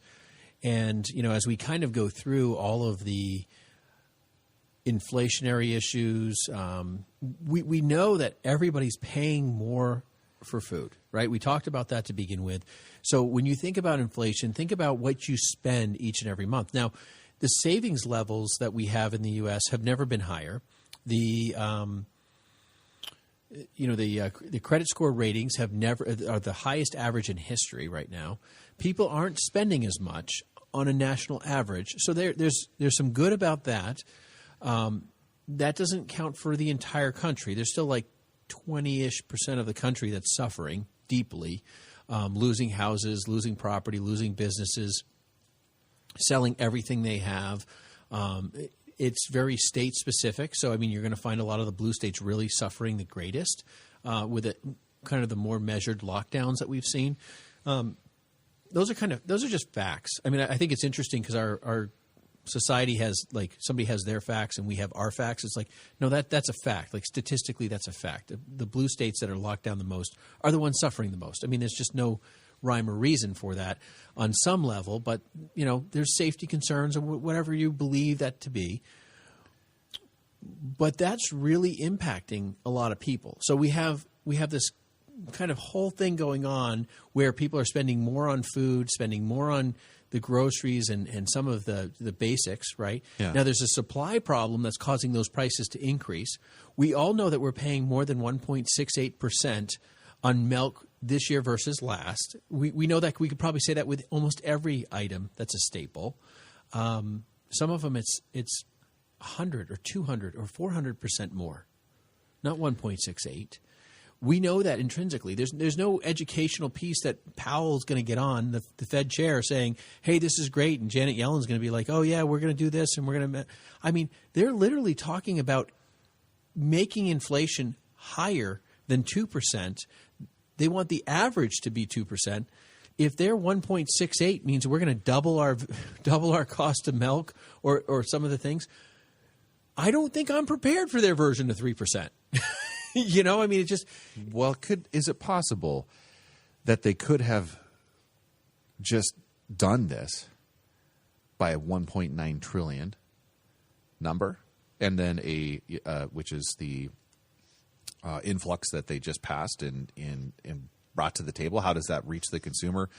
And as we kind of go through all of the inflationary issues, we know that everybody's paying more for food, right? We talked about that to begin with. So when you think about inflation, think about what you spend each and every month. Now, the savings levels that we have in the U.S. have never been higher. The credit score ratings are the highest average in history right now. People aren't spending as much on a national average. So there's some good about that. That doesn't count for the entire country. There's still like 20-ish% of the country that's suffering deeply, losing houses, losing property, losing businesses, selling everything they have. It's very state specific. So, you're going to find a lot of the blue states really suffering the greatest with kind of the more measured lockdowns that we've seen. Those are just facts. I think it's interesting because our society has, like, somebody has their facts and we have our facts. It's like, no, that's a fact. Like, statistically, that's a fact. The blue states that are locked down the most are the ones suffering the most. There's just no rhyme or reason for that on some level, but there's safety concerns or whatever you believe that to be. But that's really impacting a lot of people. So we have this kind of whole thing going on where people are spending more on food, spending more on the groceries and some of the basics, right? Yeah. Now there's a supply problem that's causing those prices to increase. We all know that we're paying more than 1.68% on milk this year versus last. We know that we could probably say that with almost every item that's a staple. Some of them it's 100 or 200 or 400% more not 1.68. We know that intrinsically. There's no educational piece that Powell's going to get on the Fed chair saying, hey, this is great, and Janet Yellen's going to be like, oh, yeah, we're going to do this, and we're going to – I mean, they're literally talking about making inflation higher than 2%. They want the average to be 2%. If their 1.68 means we're going to double our cost of milk or some of the things, I don't think I'm prepared for their version of 3%. You know, I mean, it just – Well, is it possible that they could have just done this by a 1.9 trillion number, and then which is the influx that they just passed and brought to the table? How does that reach the consumer?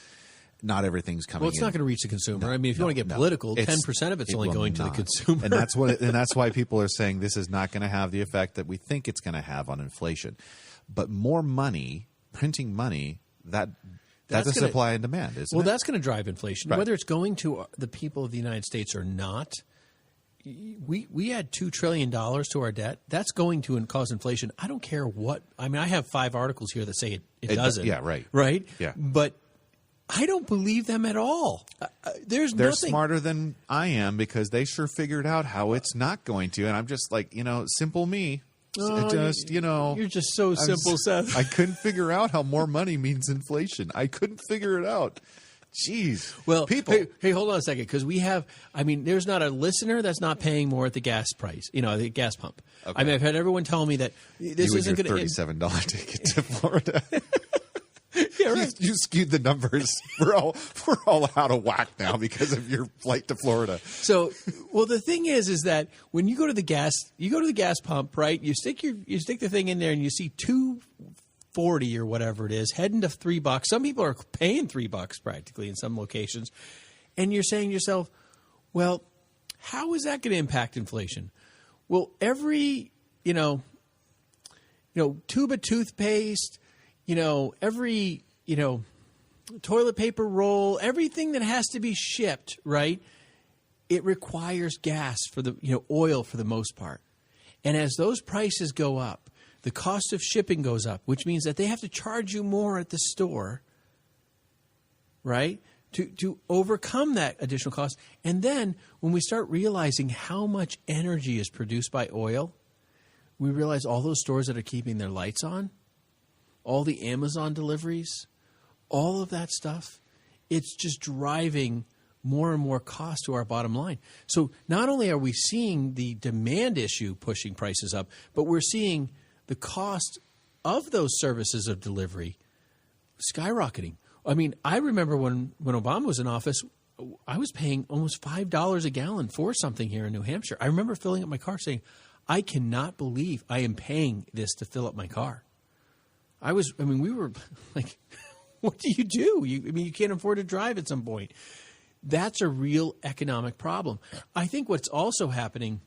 Not everything's coming. Well, it's not going to reach the consumer. I mean, if you want to get political, 10% of it's only going to the consumer, and that's why people are saying this is not going to have the effect that we think it's going to have on inflation. But more money, printing money, that's a supply and demand, isn't it? Well, that's going to drive inflation, right. Whether it's going to the people of the United States or not. We add $2 trillion to our debt. That's going to cause inflation. I don't care what. I mean, I have 5 articles here that say it doesn't. Yeah, right. Right? Yeah. But I don't believe them at all. They're nothing. Smarter than I am because they sure figured out how it's not going to. And I'm just like, simple me. You're just so simple, Seth. I couldn't figure out how more money means inflation. I couldn't figure it out. Jeez. Well, people. Hey, hold on a second, because there's not a listener that's not paying more at the gas price, the gas pump. Okay. I mean, I've had everyone tell me that this isn't going to $37 ticket to Florida. Yeah, right. You skewed the numbers. We're all out of whack now because of your flight to Florida. So, well, the thing is that when you go to the gas pump, right? You stick the thing in there and you see $2.40 or whatever it is, heading to $3. Some people are paying $3 practically in some locations, and you're saying to yourself, well, how is that going to impact inflation? Well, every tube of toothpaste, every toilet paper roll, everything that has to be shipped, right? It requires gas for the oil for the most part, and as those prices go up, the cost of shipping goes up, which means that they have to charge you more at the store, right, to overcome that additional cost. And then when we start realizing how much energy is produced by oil, we realize all those stores that are keeping their lights on, all the Amazon deliveries, all of that stuff, it's just driving more and more cost to our bottom line. So not only are we seeing the demand issue pushing prices up, but we're seeing the cost of those services of delivery skyrocketing. I mean, I remember when Obama was in office, I was paying almost $5 a gallon for something here in New Hampshire. I remember filling up my car saying, I cannot believe I am paying this to fill up my car. We were like, what do you do? You can't afford to drive at some point. That's a real economic problem. I think what's also happening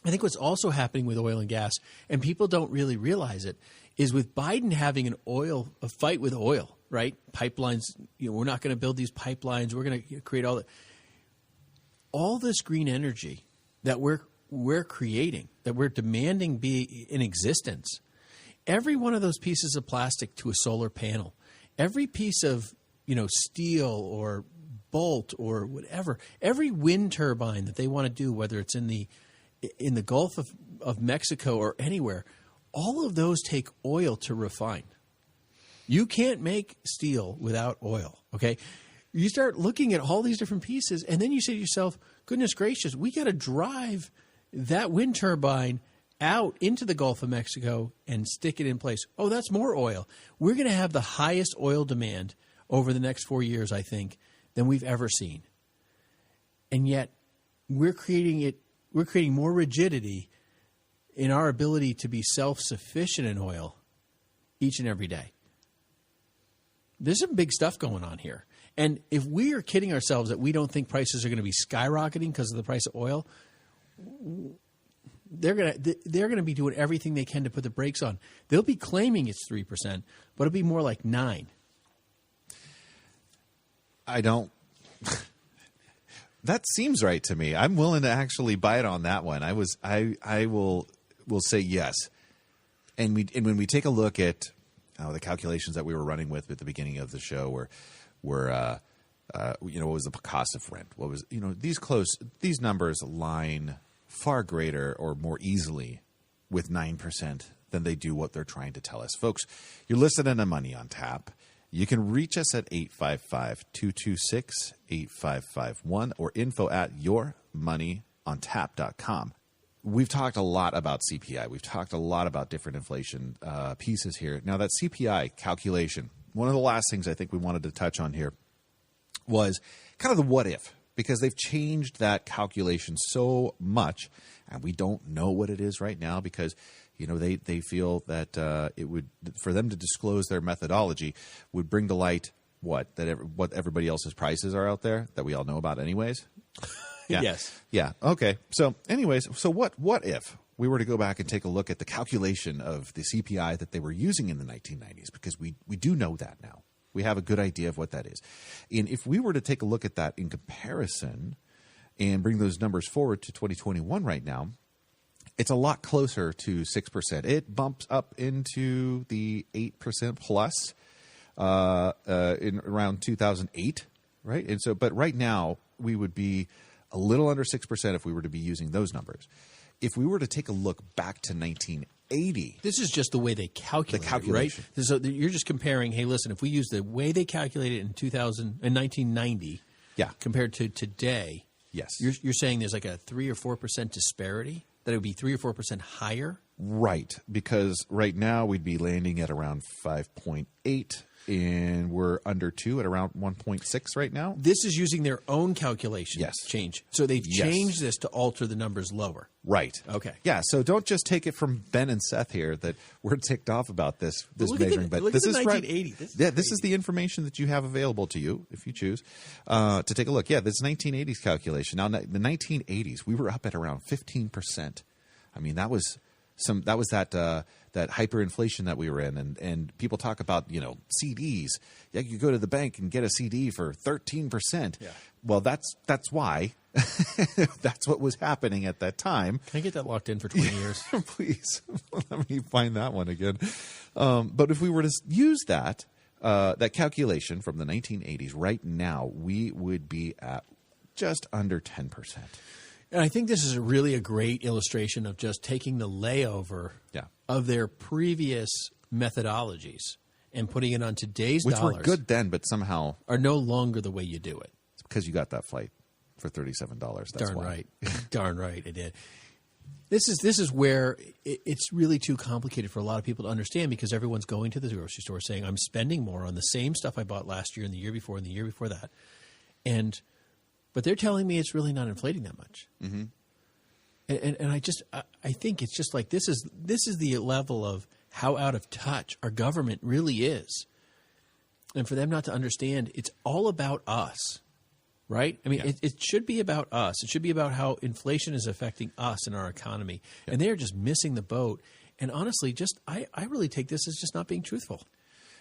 with oil and gas, and people don't really realize it, is with Biden having a fight with oil, right? Pipelines, we're not going to build these pipelines. We're going to create all this green energy that we're creating, that we're demanding be in existence. Every one of those pieces of plastic to a solar panel, every piece of steel or bolt or whatever, every wind turbine that they want to do, whether it's in the Gulf of Mexico or anywhere, all of those take oil to refine. You can't make steel without oil, okay? You start looking at all these different pieces, and then you say to yourself, goodness gracious, we got to drive that wind turbine out into the Gulf of Mexico and stick it in place. Oh, that's more oil. We're going to have the highest oil demand over the next 4 years, I think, than we've ever seen. And yet we're creating more rigidity in our ability to be self-sufficient in oil each and every day. There's some big stuff going on here. And if we are kidding ourselves that we don't think prices are going to be skyrocketing because of the price of oil, they're going to be doing everything they can to put the brakes on. They'll be claiming it's 3%, but it'll be more like 9%. I don't. That seems right to me. I'm willing to actually bite on that one. I will say yes. And when we take a look at the calculations that we were running with at the beginning of the show, where what was the cost of rent? What was these numbers line far greater or more easily with 9% than they do what they're trying to tell us, folks. You're listening to Money on Tap. You can reach us at 855-226-8551 or info@yourmoneyontap.com. We've talked a lot about CPI. We've talked a lot about different inflation pieces here. Now, that CPI calculation, one of the last things I think we wanted to touch on here was kind of the what if, because they've changed that calculation so much, and we don't know what it is right now because they feel that it would, for them to disclose their methodology, would bring to light what everybody else's prices are out there that we all know about anyways. Yeah. Yes. Yeah. Okay. So anyways, what if we were to go back and take a look at the calculation of the CPI that they were using in the 1990s, because we do know that now. We have a good idea of what that is. And if we were to take a look at that in comparison and bring those numbers forward to 2021 right now, it's a lot closer to 6%. It bumps up into the 8% plus in around 2008, right? And so, but right now we would be a little under 6% if we were to be using those numbers. If we were to take a look back to 1980, this is just the way they calculate the calculation, right? So you're just comparing. Hey, listen, if we use the way they calculated in 1990, yeah, compared to today, yes, you're saying there's like a 3 or 4% disparity. That it would be 3 or 4% higher, right? Because right now we'd be landing at around 5.8. And we're under 2 at around 1.6 right now. This is using their own calculation. Yes. Change. So they've changed this to alter the numbers lower. Right. Okay. Yeah. So don't just take it from Ben and Seth here that we're ticked off about this measuring. But this is right. 1980. This is the information that you have available to you if you choose to take a look. Yeah, this 1980s calculation. Now, the 1980s, we were up at around 15%. I mean, that was that hyperinflation that we were in, and people talk about CDs. Yeah, you go to the bank and get a CD for 13%. Yeah. Well, that's why that's what was happening at that time. Can I get that locked in for 20 years? Please, let me find that one again. But if we were to use that calculation from the 1980s, right now we would be at just under 10%. And I think this is really a great illustration of just taking the layover of their previous methodologies and putting it on today's dollars. Which were good then, but somehow are no longer the way you do it. It's because you got that flight for $37. That's Darn why. Right. Darn right I did. This is where it's really too complicated for a lot of people to understand, because everyone's going to the grocery store saying, I'm spending more on the same stuff I bought last year and the year before and the year before that. But they're telling me it's really not inflating that much. Mm-hmm. And I think it's just like this is the level of how out of touch our government really is. And for them not to understand, it's all about us, right? I mean, it should be about us. It should be about how inflation is affecting us and our economy. Yeah. And they're just missing the boat. And honestly, I really take this as just not being truthful.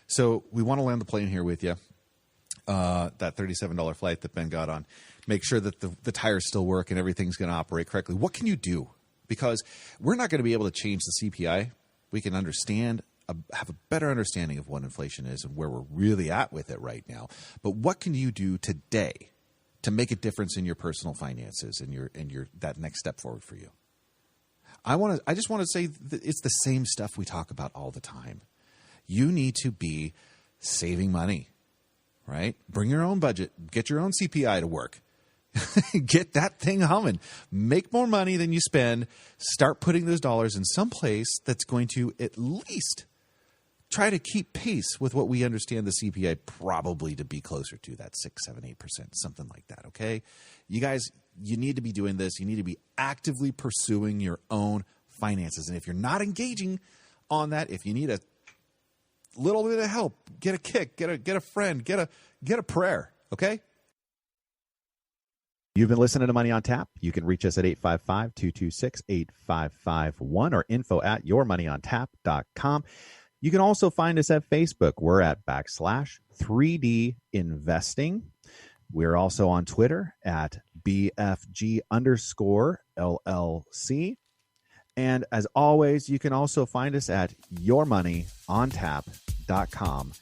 So we want to land the plane here with you. That $37 flight that Ben got on. Make sure that the tires still work and everything's going to operate correctly. What can you do? Because we're not going to be able to change the CPI. We can have a better understanding of what inflation is and where we're really at with it right now. But what can you do today to make a difference in your personal finances and your that next step forward for you? I just want to say that it's the same stuff we talk about all the time. You need to be saving money, right? Bring your own budget. Get your own CPI to work. Get that thing humming. Make more money than you spend. Start putting those dollars in some place that's going to at least try to keep pace with what we understand the CPI probably to be closer to, that 6, 7, 8%, something like that, okay? You guys, you need to be doing this. You need to be actively pursuing your own finances. And if you're not engaging on that, if you need a little bit of help, get a kick, get a friend, get a prayer, okay? You've been listening to Money on Tap. You can reach us at 855-226-8551 or info@yourmoneyontap.com. You can also find us at Facebook. We're at /3D Investing. We're also on Twitter at BFG_LLC. And as always, you can also find us at yourmoneyontap.com.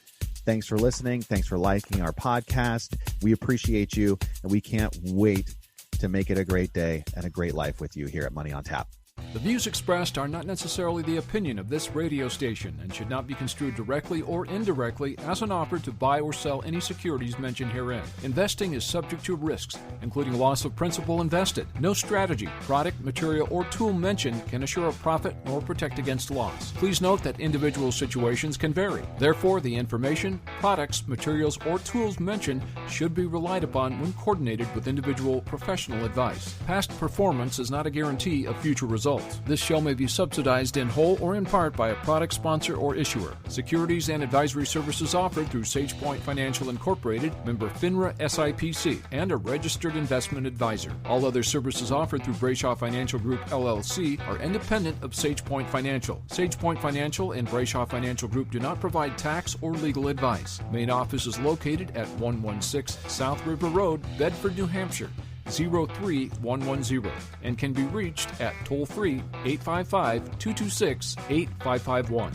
Thanks for listening. Thanks for liking our podcast. We appreciate you, and we can't wait to make it a great day and a great life with you here at Money on Tap. The views expressed are not necessarily the opinion of this radio station and should not be construed directly or indirectly as an offer to buy or sell any securities mentioned herein. Investing is subject to risks, including loss of principal invested. No strategy, product, material, or tool mentioned can assure a profit nor protect against loss. Please note that individual situations can vary. Therefore, the information, products, materials, or tools mentioned should be relied upon when coordinated with individual professional advice. Past performance is not a guarantee of future results. This show may be subsidized in whole or in part by a product sponsor or issuer. Securities and advisory services offered through SagePoint Financial Incorporated, member FINRA SIPC, and a registered investment advisor. All other services offered through Brayshaw Financial Group LLC are independent of SagePoint Financial. SagePoint Financial and Brayshaw Financial Group do not provide tax or legal advice. Main office is located at 116 South River Road, Bedford, New Hampshire, 03110, and can be reached at toll-free 855-226-8551.